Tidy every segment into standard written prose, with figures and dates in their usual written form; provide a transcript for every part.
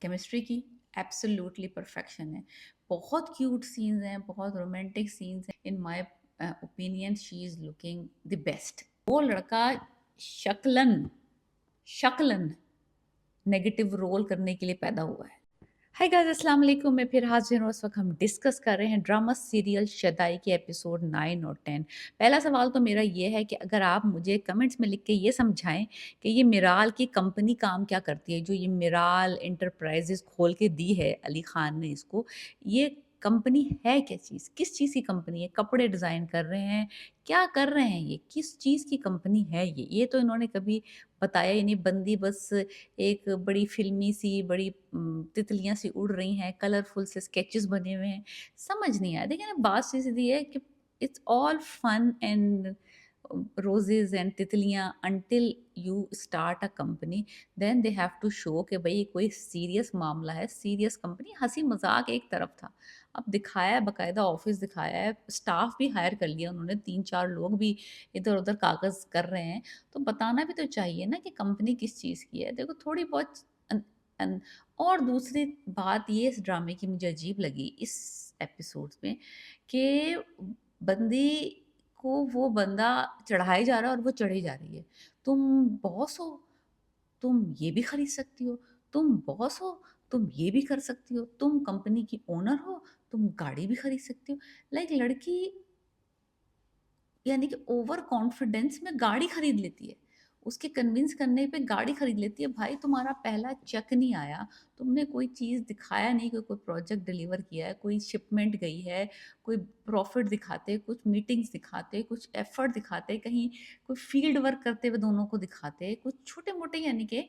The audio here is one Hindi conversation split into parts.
केमिस्ट्री की एब्सोल्युटली परफेक्शन है। बहुत क्यूट सीन्स हैं, बहुत रोमांटिक सीन्स हैं। In my opinion she is looking the best. वो लड़का शक्लन शक्लन नेगेटिव रोल करने के लिए पैदा हुआ है। हाय गाइस, अस्सलाम वालेकुम। मैं फिर हाजिर हूँ। इस वक्त हम डिस्कस कर रहे हैं ड्रामा सीरियल शदाई के एपिसोड 9 और 10। पहला सवाल तो मेरा ये है कि अगर आप मुझे कमेंट्स में लिख के ये समझाएं कि ये मिराल की कंपनी काम क्या करती है, जो ये मिराल इंटरप्राइजेस खोल के दी है अली खान ने इसको, ये कंपनी है क्या चीज़, किस चीज़ की कंपनी है? कपड़े डिज़ाइन कर रहे हैं, क्या कर रहे हैं, ये किस चीज़ की कंपनी है? ये तो इन्होंने कभी बताया ही नहीं। बंदी बस एक बड़ी फ़िल्मी सी बड़ी तितलियाँ सी उड़ रही हैं, कलरफुल से स्केचेस बने हुए हैं, समझ नहीं आया। देखिए ना, बात सीधी है कि it's all fun and roses and तितलियाँ until you start a company, then they have to show कि भई कोई सीरियस मामला है, सीरियस कंपनी। हँसी-मज़ाक एक तरफ था। अब दिखाया है, बाकायदा ऑफ़िस दिखाया है, स्टाफ़ भी हायर कर लिया उन्होंने, 3-4 लोग भी इधर-उधर कागज़ कर रहे हैं। तो बताना भी तो चाहिए ना कि कंपनी किस चीज़ की है। देखो, थोड़ी बहुत अन अन और दूसरी बात ये इस ड्रामे की मुझे अजीब लगी इस एपिसोड्स में कि बंदी को वो बंदा चढ़ाए जा रहा है और वो चढ़ी जा रही है। तुम बॉस हो, तुम ये भी खरीद सकती हो, तुम बॉस हो, तुम ये भी कर सकती हो, तुम कंपनी की ओनर हो, तुम गाड़ी भी खरीद सकती हो। लाइक लड़की यानी कि ओवर कॉन्फिडेंस में गाड़ी खरीद लेती है। उसके कन्विंस करने पे गाड़ी खरीद लेती है। भाई, तुम्हारा पहला चेक नहीं आया, तुमने कोई चीज़ दिखाया नहीं कि कोई प्रोजेक्ट डिलीवर किया है, कोई शिपमेंट गई है, कोई प्रॉफ़िट दिखाते, कुछ मीटिंग्स दिखाते, कुछ एफ़र्ट दिखाते, कहीं कोई फ़ील्ड वर्क करते हुए दोनों को दिखाते, कुछ छोटे-मोटे यानी कि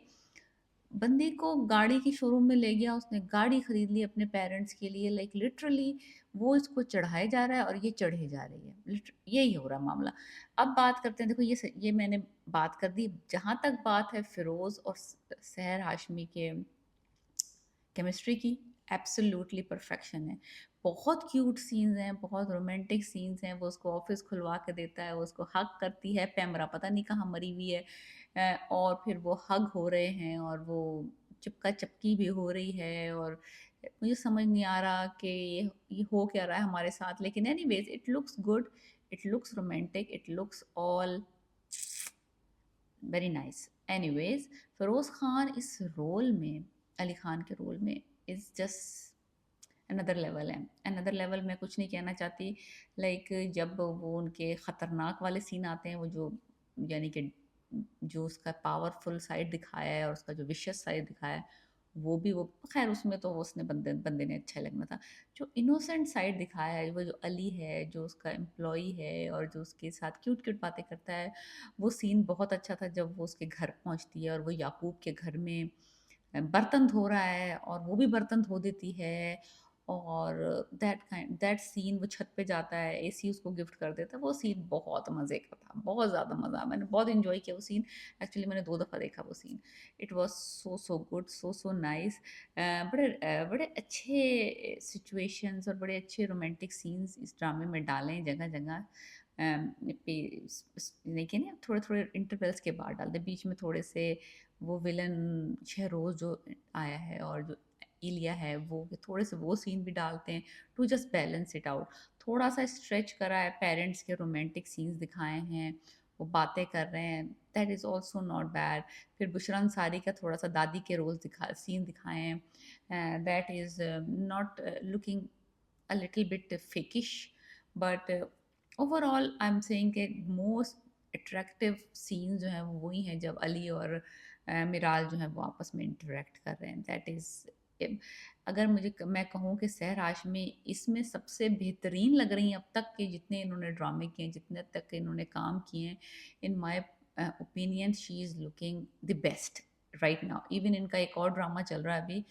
बंदी को गाड़ी की शोरूम में ले गया, उसने गाड़ी खरीद ली अपने पेरेंट्स के लिए। लाइक लिटरली वो इसको चढ़ाए जा रहा है और ये चढ़े जा रही है। यही हो रहा मामला। अब बात करते हैं। देखो, ये मैंने बात कर दी। जहाँ तक बात है फिरोज़ और सहर हाशमी के केमिस्ट्री की, एब्सोल्युटली परफेक्शन है। बहुत क्यूट सीन्स हैं, बहुत रोमांटिक सीन्स हैं। वो उसको ऑफ़िस खुलवा के देता है, वो उसको हग करती है, पैमरा पता नहीं कहाँ मरी हुई है। और फिर वो हग हो रहे हैं और वो चिपका-चपकी भी हो रही है। और मुझे समझ नहीं आ रहा कि ये हो क्या रहा है हमारे साथ। लेकिन anyways it looks good, it looks romantic, it looks all very nice. Anyways Feroz Khan इस रोल में, अली ख़ान के रोल में, इज़ जस्ट अनदर लेवल है। अनदर लेवल मैं कुछ नहीं कहना चाहती। लाइक जब वो उनके ख़तरनाक वाले सीन आते हैं, वो जो यानी कि जो उसका पावरफुल साइड दिखाया है और उसका जो विशियस साइड दिखाया है, वो भी वो ख़ैर उसमें तो वो उसने बंदे बंदे ने अच्छा लगना था। जो इनोसेंट साइड दिखाया है, वो जो अली है, जो उसका एम्प्लॉयी है और जो उसके साथ क्यूट-क्यूट बातें करता है, वो सीन बहुत अच्छा था जब वो उसके घर पहुँचती है और वो याकूब के घर में बर्तन धो रहा है और वो भी बर्तन धो देती है। और दैट सीन, वो छत पे जाता है, एसी उसको गिफ्ट कर देता है, वो सीन बहुत मज़े का था, बहुत ज़्यादा मज़ा, मैंने बहुत एंजॉय किया वो सीन। एक्चुअली मैंने 2 दफ़ा देखा वो scene. It was so so good, so so nice. बड़े अच्छे सिचुएशंस और बड़े अच्छे रोमांटिक सीन्स इस ड्रामे में डाले हैं जगह जगह। पे लेकिन ना थोड़े थोड़े इंटरवल्स के बाद डालते, बीच में थोड़े से वो विलन शहरोज़ जो आया है और जो इलिया है, वो थोड़े से वो सीन भी डालते हैं to just balance it out. थोड़ा सा स्ट्रेच करा है, पेरेंट्स के रोमांटिक सीन्स दिखाए हैं, वो बातें कर रहे हैं, that is also not bad. फिर बुशरा अंसारी का थोड़ा सा दादी के रोल सीन दिखाए हैं, that is not looking a little bit fakish. But overall I am saying कि मोस्ट अट्रैक्टिव सीन जो हैं वो वही हैं जब अली और मिराल जो है वो आपस में इंटरेक्ट कर रहे हैं। दैट इज़, अगर मैं कहूँ कि सहर हाशमी इसमें सबसे बेहतरीन लग रही हैं अब तक के जितने इन्होंने ड्रामे किए हैं, जितने तक इन्होंने काम किए हैं। In my opinion she is looking the best right now. Even इनका एक और ड्रामा चल रहा है अभी,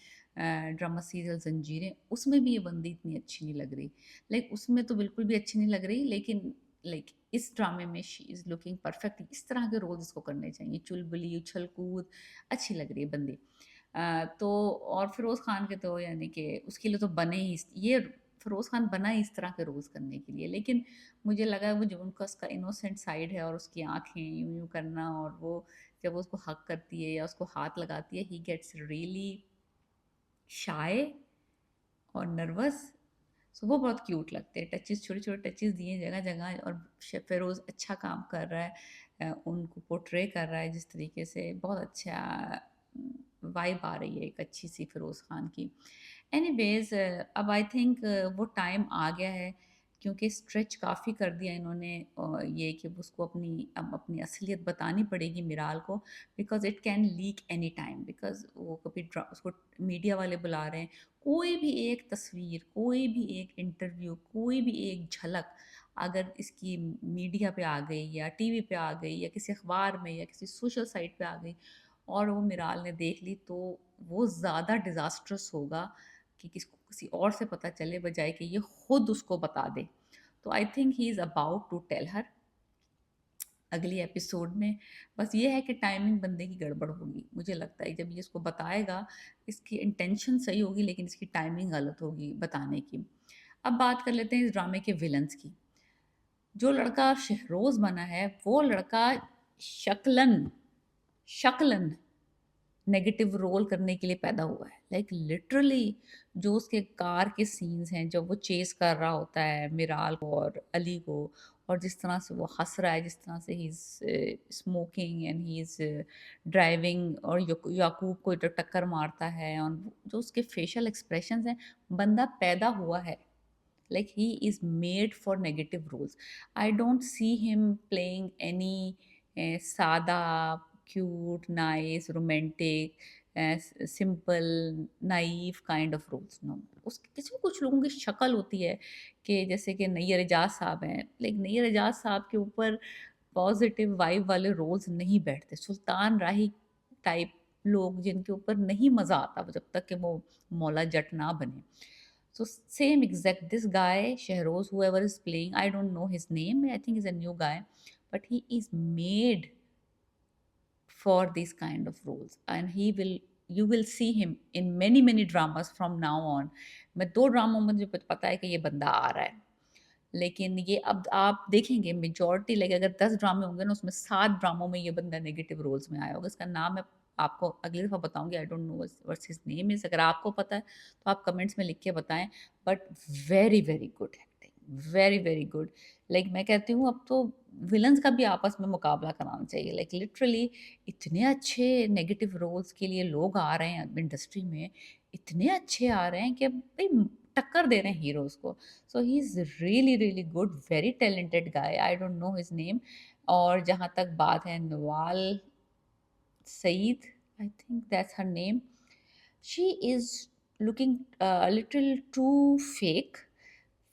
ड्रामा सीरियल जंजीरें, उसमें भी ये बंदी इतनी अच्छी नहीं लग रही। लाइक उसमें तो बिल्कुल भी अच्छी नहीं लग रही, लेकिन लाइक इस ड्रामे में शी इज़ लुकिंग परफेक्ट। इस तरह के रोल्स इसको करने चाहिए, चुलबुली, उछल-कूद, अच्छी लग रही है बंदी। तो और फिरोज़ खान के तो यानी कि उसके लिए तो बने ही ये फिरोज़ खान बना ही इस तरह के रोल्स करने के लिए। लेकिन मुझे लगा वो जो उनका उसका इनोसेंट साइड है और उसकी आँखें यूँ-यूँ करना, और वो जब वो उसको हग करती है या उसको हाथ लगाती है, ही गेट्स रियली शाय और नर्वस। सो वो बहुत क्यूट लगते हैं, टचेस, छोटे छोटे टचेस दिए जगह जगह, और फेरोज अच्छा काम कर रहा है, उनको पोर्ट्रे कर रहा है जिस तरीके से, बहुत अच्छा वाइब आ रही है एक अच्छी सी फिरोज खान की। एनीवेज, अब आई थिंक वो टाइम आ गया है, क्योंकि स्ट्रेच काफ़ी कर दिया इन्होंने, ये कि उसको अपनी अब अपनी असलियत बतानी पड़ेगी मिराल को, because it can leak any time, because वो कभी उसको मीडिया वाले बुला रहे हैं, कोई भी एक तस्वीर, कोई भी एक इंटरव्यू, कोई भी एक झलक अगर इसकी मीडिया पे आ गई या टीवी पे आ गई या किसी अखबार में या किसी सोशल साइट पे आ गई और वो मिराल ने देख ली, तो वो ज़्यादा डिज़ास्ट्रस होगा कि किसको किसी और से पता चले, बजाय कि ये खुद उसको बता दे। तो I think he is about to tell her अगली एपिसोड में। बस ये है कि टाइमिंग बंदे की गड़बड़ होगी, मुझे लगता है जब ये इसको बताएगा, इसकी इंटेंशन सही होगी लेकिन इसकी टाइमिंग गलत होगी बताने की। अब बात कर लेते हैं इस ड्रामे के विलन्स की। जो लड़का शहरोज बना है वो लड़का शक्लन शक्लन नेगेटिव रोल करने के लिए पैदा हुआ है, लाइक लिटरली। जो उसके कार के सीन्स हैं जब वो चेस कर रहा होता है मिराल को और अली को, और जिस तरह से वो हंस रहा है, जिस तरह से he is smoking and he is driving, और याकूब को जो टक्कर मारता है, और जो उसके फेशियल एक्सप्रेशंस हैं, बंदा पैदा हुआ है, like he is made for negative roles. I don't see him playing any sada, cute, nice, romantic, simple, naive kind of roles. No, उस किसी कुछ लोगों की शक्ल होती है कि जैसे कि नैयर एजाज साहब हैं, लाइक नैयर एजाज साहब के ऊपर पॉजिटिव वाइब वाले रोल्स नहीं बैठते, सुल्तान राही टाइप लोग जिनके ऊपर नहीं मज़ा आता जब तक कि वो मौला जट ना बने। So same exact this guy Shehroz, whoever is playing, I don't know his name. I think he's a new guy, but he is made for these kind of roles, and he will you will see him in many dramas from now on. मैं दो ड्रामों में मुझे पता है कि ये बंदा आ रहा है, लेकिन ये अब आप देखेंगे मेजॉरिटी, लाइक अगर 10 ड्रामे होंगे ना उसमें 7 ड्रामों में ये बंदा नेगेटिव रोल्स में आया होगा। इसका नाम मैं आपको अगली दफ़ा बताऊंगी, आई don't know what's his name is, अगर आपको पता है तो आप कमेंट्स में लिख के बताएं। But very very good acting, very very good. Like मैं कहती हूँ अब तो विलन्स का भी आपस में मुकाबला कराना चाहिए, लाइक लिटरली इतने अच्छे नेगेटिव रोल्स के लिए लोग आ रहे हैं इंडस्ट्री में, इतने अच्छे आ रहे हैं कि भाई टक्कर दे रहे हैं हीरोज को। So he is really really good, very talented guy, I don't know his name. और जहाँ तक बात है Nawal Saeed, I think that's her name, she is looking a little too fake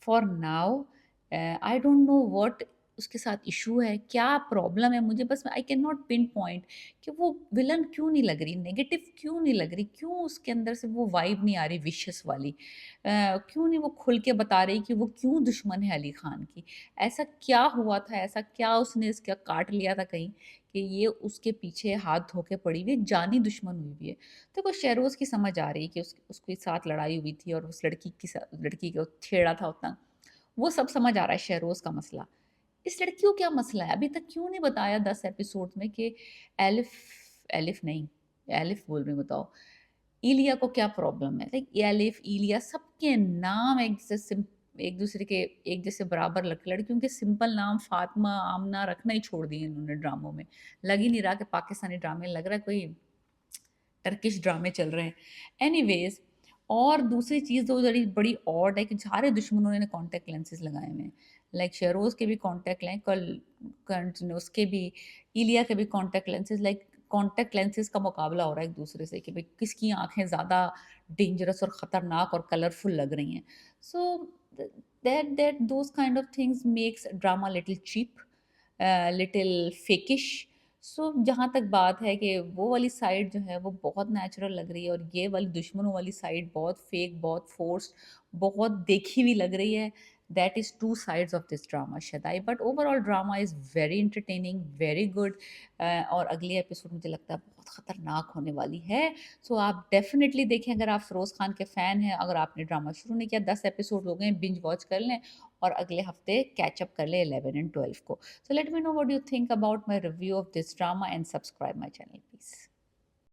for now. I don't know what उसके साथ इशू है, क्या प्रॉब्लम है, मुझे बस I can not pin point कि वो विलन क्यों नहीं लग रही, नेगेटिव क्यों नहीं लग रही, क्यों उसके अंदर से वो वाइब नहीं आ रही विशस वाली, क्यों नहीं वो खुल के बता रही कि वो क्यों दुश्मन है अली खान की। ऐसा क्या हुआ था, ऐसा क्या उसने इसका काट लिया था कहीं कि ये उसके पीछे हाथ धो के पड़ी हुई है, जानी दुश्मन हुई हुई है। तो को शहरोज़ की समझ आ रही है कि उसके साथ लड़ाई हुई थी और उस लड़की को छेड़ा था उतना, वो सब समझ आ रहा है शहरोज़ का मसला। इस लड़की को क्या मसला है? अभी तक क्यों नहीं बताया 10 एपिसोड्स में कि एलिफ एलिफ नहीं, एलिफ बोल रही हूँ बताओ, इलिया को क्या प्रॉब्लम है? लाइक एलिफ, इलिया सबके नाम एक दूसरे के एक जैसे बराबर लड़कियों के सिंपल नाम फातिमा, आमना रखना ही छोड़ दिए इन्होंने ड्रामों में। लग ही नहीं रहा कि पाकिस्तानी ड्रामे, लग रहा है कोई टर्किश ड्रामे चल रहे हैं। एनीवेज, और दूसरी चीज़ तो बड़ी बड़ी ऑड है कि सारे दुश्मनों ने कॉन्टैक्ट लेंसेज लगाए हुए हैं, लाइक शेरोज़ के भी कॉन्टैक्ट लें उसके भी, इलिया के भी contact lenses, like contact lenses का मुकाबला हो रहा है एक दूसरे से कि भाई किसकी आंखें ज़्यादा डेंजरस और ख़तरनाक और कलरफुल लग रही हैं। So that those kind of things makes drama little cheap, little fakish. So जहाँ तक बात है कि वो वाली साइड जो है वो बहुत नेचुरल लग रही है, और ये वाली दुश्मनों वाली साइड बहुत फेक, बहुत फोर्स्ड, बहुत देखी हुई लग रही है। That is two sides of this drama Shaddai, but overall drama is very entertaining, very good. और अगली एपिसोड मुझे लगता है बहुत ख़तरनाक होने वाली है। सो आप डेफिनेटली देखें, अगर आप फिरोज़ खान के फ़ैन हैं, अगर आपने ड्रामा शुरू नहीं किया, 10 एपिसोड हो गए, बिंज वॉच कर लें और अगले हफ्ते कैचअप कर लें 11 एंड 12 को। So let me know what you think about my review of this drama and subscribe my channel, please.